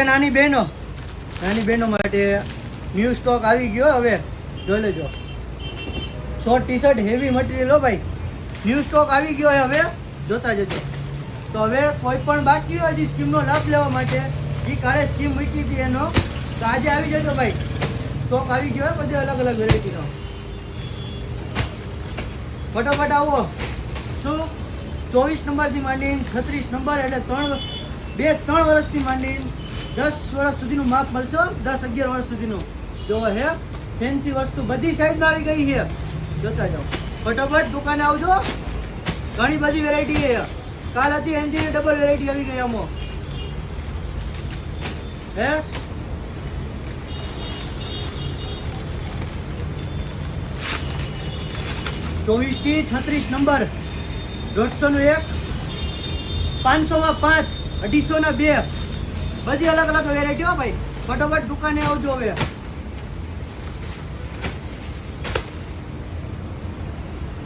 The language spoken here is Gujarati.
નાની બહેનો માટે ન્યૂ સ્ટોક આવી ગયો હવે જોઈ લેજો. Short T shirt heavy material હો ભાઈ, ન્યૂ સ્ટોક આવી ગયો હવે જોતા જજો. તો હવે કોઈ પણ બાકી હોય જે સ્કીમનો લાભ લેવા માટે, એ કાલે સ્કીમ મૂકી હતી એનો, તો આજે આવી જજો ભાઈ. સ્ટોક આવી ગયો હોય બધી અલગ અલગ વેરાયટીનો. ફટાફટ આવો. શું 24 નંબરથી માંડીને 36 નંબર એટલે 3 વર્ષથી માંડીને 10 વર્ષ સુધીનું માપ મળશે. 10-11 વર્ષ સુધીનું જો હે ફેન્સી વસ્તુ બધી સાઈઝમાં આવી ગઈ છે. જોતા જાઓ ફટાફટ દુકાને આવજો. ઘણી બધી વેરાયટી છે. કાલ હતી એનજી ડબલ વેરાયટી આવી ગઈ આમાં હે. ચોવીસ થી 36 નંબર 150 500 5, 250 2, બધી અલગ અલગ વેરાયટીઓ ભાઈ. ફટાફટ દુકાને આવજો હવે.